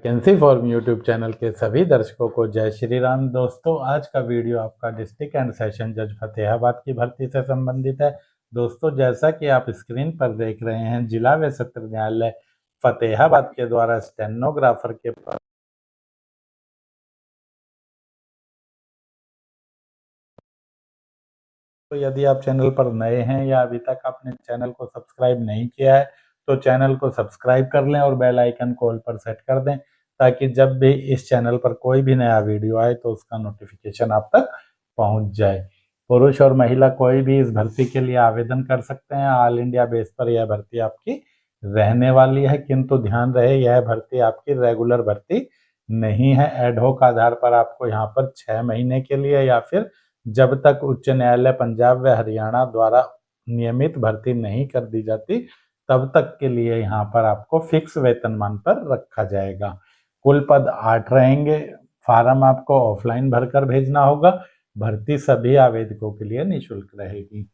Vacancy form YouTube channel के सभी दर्शकों को जय श्री राम। दोस्तों, आज का वीडियो आपका डिस्ट्रिक्ट एंड सेशन जज फतेहाबाद की भर्ती से संबंधित है। दोस्तों, जैसा कि आप स्क्रीन पर देख रहे हैं, जिला व सत्र न्यायालय फतेहाबाद के द्वारा स्टेनोग्राफर के पद तो यदि आप चैनल पर नए हैं या अभी तक आपने चैनल को सब्सक्राइब नहीं किया है तो चैनल को सब्सक्राइब कर लें और बेल आइकन को ऑल पर सेट कर दें, ताकि जब भी इस चैनल पर कोई भी नया वीडियो आए तो उसका नोटिफिकेशन आप तक पहुंच जाए। पुरुष और महिला कोई भी इस भर्ती के लिए आवेदन कर सकते हैं। ऑल इंडिया बेस पर यह भर्ती आपकी रहने वाली है, किंतु ध्यान रहे यह भर्ती आपकी रेगुलर भर्ती नहीं है। एडहॉक आधार पर आपको यहाँ पर 6 महीने के लिए या फिर जब तक उच्च न्यायालय पंजाब व हरियाणा द्वारा नियमित भर्ती नहीं कर दी जाती तब तक के लिए यहाँ पर आपको फिक्स वेतनमान पर रखा जाएगा। कुल पद 8 रहेंगे। फार्म आपको ऑफलाइन भरकर भेजना होगा। भर्ती सभी आवेदकों के लिए निःशुल्क रहेगी।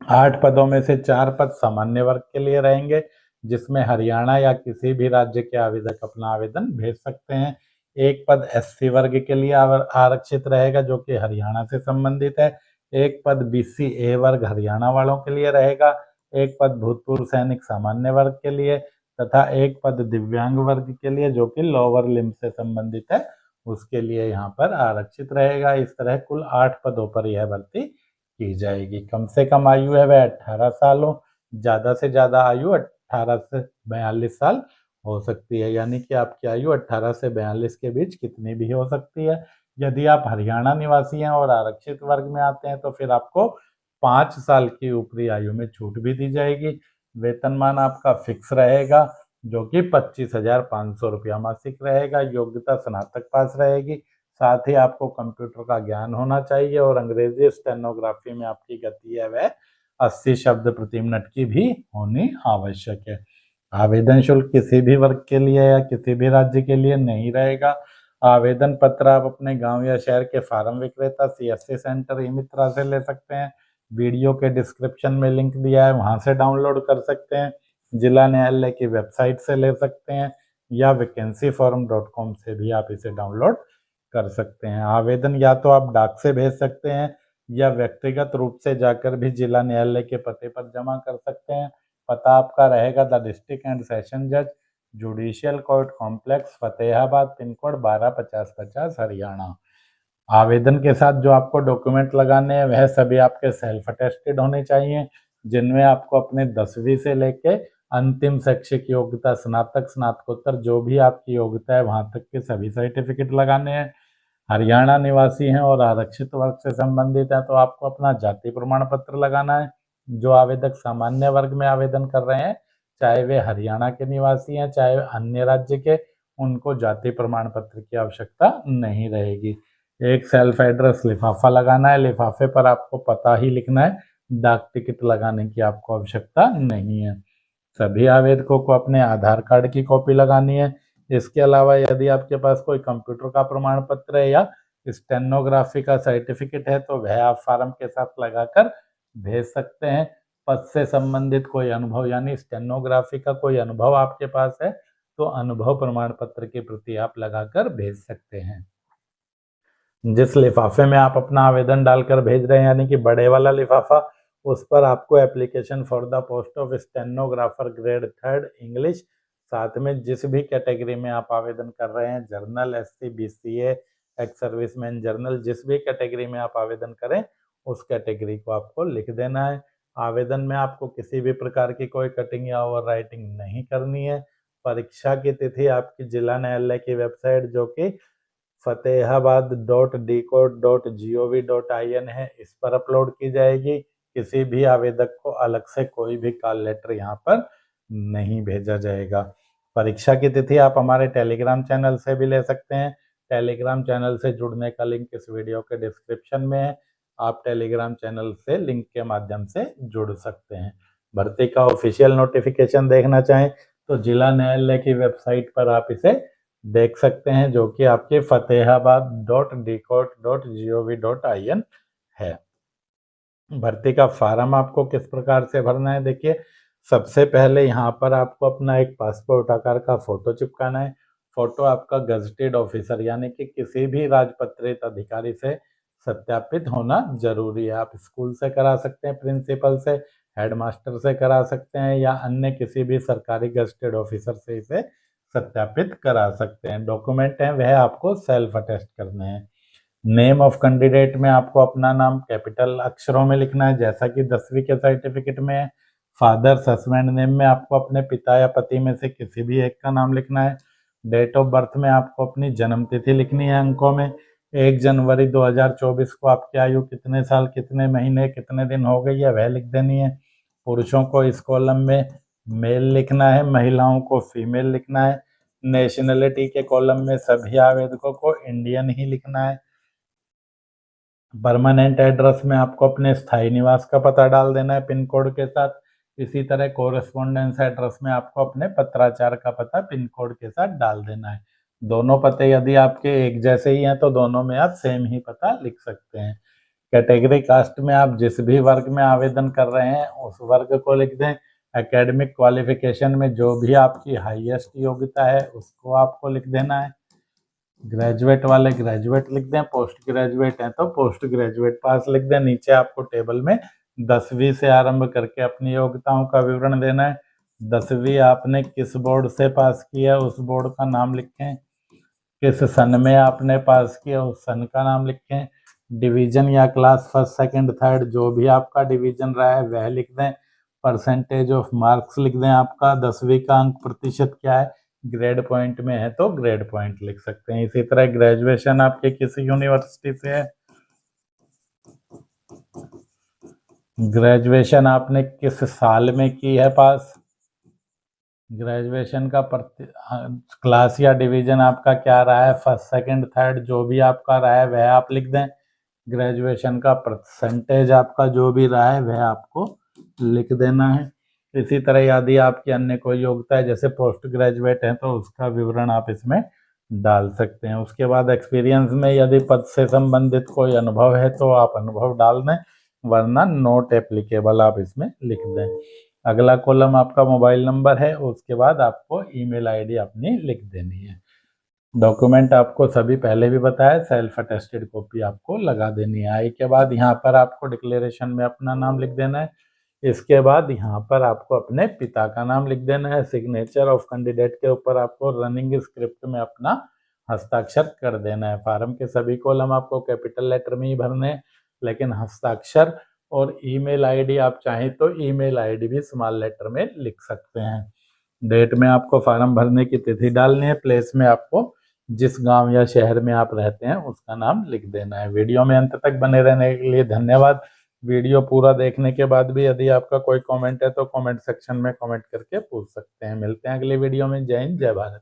8 पदों में से 4 पद सामान्य वर्ग के लिए रहेंगे, जिसमें हरियाणा या किसी भी राज्य के आवेदक अपना आवेदन भेज सकते हैं। 1 पद एससी वर्ग के लिए आरक्षित रहेगा, जो कि हरियाणा से संबंधित है। 1 पद बीसी ए वर्ग हरियाणा वालों के लिए रहेगा। 1 पद भूतपूर्व सैनिक सामान्य वर्ग के लिए तथा 1 पद दिव्यांग वर्ग के लिए, जो कि लोअर लिम्ब से संबंधित है, उसके लिए यहाँ पर आरक्षित रहेगा। इस तरह कुल 8 पदों पर यह भर्ती की जाएगी। कम से कम आयु है वह 18 साल हो, ज़्यादा से ज़्यादा आयु 18 से 42 साल हो सकती है, यानी कि आपकी आयु 18 से 42 के बीच कितनी भी हो सकती है। यदि आप हरियाणा निवासी हैं और आरक्षित वर्ग में आते हैं तो फिर आपको 5 साल की ऊपरी आयु में छूट भी दी जाएगी। वेतनमान आपका फिक्स रहेगा, जो कि 25,500 रुपया मासिक रहेगा। योग्यता स्नातक पास रहेगी। साथ ही आपको कंप्यूटर का ज्ञान होना चाहिए और अंग्रेजी स्टेनोग्राफी में आपकी गति है वह 80 शब्द प्रति मिनट की भी होनी आवश्यक है। आवेदन शुल्क किसी भी वर्ग के लिए या किसी भी राज्य के लिए नहीं रहेगा। आवेदन पत्र आप अपने गांव या शहर के फार्म विक्रेता, सीएससी सेंटर, ई मित्रा से ले सकते हैं। वीडियो के डिस्क्रिप्शन में लिंक दिया है, वहां से डाउनलोड कर सकते हैं। जिला न्यायालय की वेबसाइट से ले सकते हैं या vacancyforum.com से भी आप इसे डाउनलोड कर सकते हैं। आवेदन या तो आप डाक से भेज सकते हैं या व्यक्तिगत रूप से जाकर भी जिला न्यायालय के पते पर जमा कर सकते हैं। पता आपका रहेगा द डिस्ट्रिक्ट एंड सेशन जज, judicial court complex, Fatehabad, pin code 125050, Haryana. आवेदन के साथ जो आपको डॉक्यूमेंट लगाने हैं वह सभी आपके सेल्फ अटेस्टेड होने चाहिए, जिनमें आपको अपने 10वीं से लेके अंतिम शैक्षिक योग्यता, स्नातक, स्नातकोत्तर, जो भी आपकी योग्यता है वहां तक के सभी सर्टिफिकेट लगाने हैं। हरियाणा निवासी हैं और आरक्षित वर्ग से संबंधित है तो आपको अपना जाति प्रमाण पत्र लगाना है। जो आवेदक सामान्य वर्ग में आवेदन कर रहे हैं, चाहे वे हरियाणा के निवासी हैं चाहे अन्य राज्य के, उनको जाति प्रमाण पत्र की आवश्यकता नहीं रहेगी। एक सेल्फ एड्रेस लिफाफा लगाना है। लिफाफे पर आपको पता ही लिखना है, डाक टिकट लगाने की आपको आवश्यकता नहीं है। सभी आवेदकों को अपने आधार कार्ड की कॉपी लगानी है। इसके अलावा यदि आपके पास कोई कंप्यूटर का प्रमाण पत्र है या स्टेनोग्राफी का सर्टिफिकेट है तो वह आप फार्म के साथ लगाकर भेज सकते हैं। पद से संबंधित कोई अनुभव यानी स्टेनोग्राफी का कोई अनुभव आपके पास है तो अनुभव प्रमाण पत्र की प्रति आप लगाकर भेज सकते हैं। जिस लिफाफे में आप अपना आवेदन डालकर भेज रहे हैं, यानी कि बड़े वाला लिफाफा, उस पर आपको application for the post of stenographer grade 3 English, साथ में जिस भी कैटेगरी में आप आवेदन कर रहे हैं, journal, SC, BCA, ex serviceman journal, जिस भी कैटेगरी में आप आवेदन करें उस कैटेगरी को आपको लिख देना है। आवेदन में आपको किसी भी प्रकार की कोई कटिंग या ओवर राइटिंग नहीं करनी है। परीक्षा की तिथि आपकी जिला न्यायालय की वेबसाइट, जो कि fatehabad.dcode.gov.in है, इस पर अपलोड की जाएगी। किसी भी आवेदक को अलग से कोई भी कॉल लेटर यहाँ पर नहीं भेजा जाएगा। परीक्षा की तिथि आप हमारे टेलीग्राम चैनल से भी ले सकते हैं। टेलीग्राम चैनल से जुड़ने का लिंक इस वीडियो के डिस्क्रिप्शन में है। आप टेलीग्राम चैनल से लिंक के माध्यम से जुड़ सकते हैं। भर्ती का ऑफिशियल नोटिफिकेशन देखना चाहें तो जिला न्यायालय की वेबसाइट पर आप इसे देख सकते हैं, जो कि आपके fatehabad.dcode.gov.in है। भर्ती का फार्म आपको किस प्रकार से भरना है, देखिए, सबसे पहले यहाँ पर आपको अपना एक पासपोर्ट आकार का फोटो चिपकाना है फोटो आपका गजटेड ऑफिसर यानी कि किसी भी राजपत्रित अधिकारी से सत्यापित होना जरूरी है। आप स्कूल से करा सकते हैं, प्रिंसिपल से, हेडमास्टर से करा सकते हैं या अन्य किसी भी सरकारी गजटेड ऑफिसर से इसे सत्यापित करा सकते हैं। डॉक्यूमेंट हैं वह आपको सेल्फ अटेस्ट करने हैं। नेम ऑफ कैंडिडेट में आपको अपना नाम कैपिटल अक्षरों में लिखना है जैसा कि 10वीं के सर्टिफिकेट में है। फादर्स हस्बैंड नेम में आपको अपने पिता या पति में से किसी भी एक का नाम लिखना है। डेट ऑफ बर्थ में आपको अपनी जन्म तिथि लिखनी है अंकों में। 1 जनवरी 2024 को आपकी आयु कितने साल, कितने महीने, कितने दिन हो गई है वह लिख देनी है। पुरुषों को इस कॉलम में मेल लिखना है, महिलाओं को फीमेल लिखना है। नेशनलिटी के कॉलम में सभी आवेदकों को इंडियन ही लिखना है। परमानेंट एड्रेस में आपको अपने स्थायी निवास का पता डाल देना है पिन कोड के साथ। इसी तरह कोरेस्पोंडेंस एड्रेस में आपको अपने पत्राचार का पता पिन कोड के साथ डाल देना है। दोनों पते यदि आपके एक जैसे ही हैं तो दोनों में आप सेम ही पता लिख सकते हैं। कैटेगरी कास्ट में आप जिस भी वर्ग में आवेदन कर रहे हैं उस वर्ग को लिख दें। एकेडमिक क्वालिफिकेशन में जो भी आपकी हाईएस्ट योग्यता है उसको आपको लिख देना है। ग्रेजुएट वाले ग्रेजुएट लिख दें, पोस्ट ग्रेजुएट हैं तो पोस्ट ग्रेजुएट पास लिख दें। नीचे आपको टेबल में 10वीं से आरंभ करके अपनी योग्यताओं का विवरण देना है। 10वीं आपने किस बोर्ड से पास किया उस बोर्ड का नाम लिखें। किस सन में आपने पास किया उस सन का नाम लिखें। डिवीजन या क्लास फर्स्ट सेकंड थर्ड जो भी आपका डिवीजन रहा है वह लिख दें। परसेंटेज ऑफ मार्क्स लिख दें, आपका 10वीं का अंक प्रतिशत क्या है। ग्रेड पॉइंट में है तो ग्रेड पॉइंट लिख सकते हैं। इसी तरह ग्रेजुएशन आपके किस यूनिवर्सिटी से है, ग्रेजुएशन आपने किस साल में की है पास, ग्रेजुएशन का क्लास या डिवीजन आपका क्या रहा है, फर्स्ट सेकंड थर्ड जो भी आपका रहा है वह आप लिख दें। ग्रेजुएशन का परसेंटेज आपका जो भी रहा है वह आपको लिख देना है। इसी तरह यदि आपकी अन्य कोई योग्यता है जैसे पोस्ट ग्रेजुएट है तो उसका विवरण आप इसमें डाल सकते हैं। उसके बाद एक्सपीरियंस में यदि पद से संबंधित कोई अनुभव है तो आप अनुभव डाल दें, वरना नॉट एप्लीकेबल आप इसमें लिख दें। अगला कॉलम आपका मोबाइल नंबर है, उसके बाद आपको ईमेल आईडी अपनी लिख देनी है। डॉक्यूमेंट आपको सभी पहले भी बताया, सेल्फ अटेस्टेड कॉपी आपको लगा देनी है। आई के बाद यहाँ पर आपको डिक्लेरेशन में अपना नाम लिख देना है। इसके बाद यहाँ पर आपको अपने पिता का नाम लिख देना है। सिग्नेचर ऑफ कैंडिडेट के ऊपर आपको रनिंग स्क्रिप्ट में अपना हस्ताक्षर कर देना है। फार्म के सभी कॉलम आपको कैपिटल लेटर में ही भरने हैं, लेकिन हस्ताक्षर और ईमेल आईडी आप चाहें तो ईमेल आईडी भी स्मॉल लेटर में लिख सकते हैं। डेट में आपको फार्म भरने की तिथि डालनी है। प्लेस में आपको जिस गांव या शहर में आप रहते हैं उसका नाम लिख देना है। वीडियो में अंत तक बने रहने के लिए धन्यवाद। वीडियो पूरा देखने के बाद भी यदि आपका कोई कमेंट है तो कमेंट सेक्शन में कमेंट करके पूछ सकते हैं। मिलते हैं अगले वीडियो में। जय हिंद, जय भारत।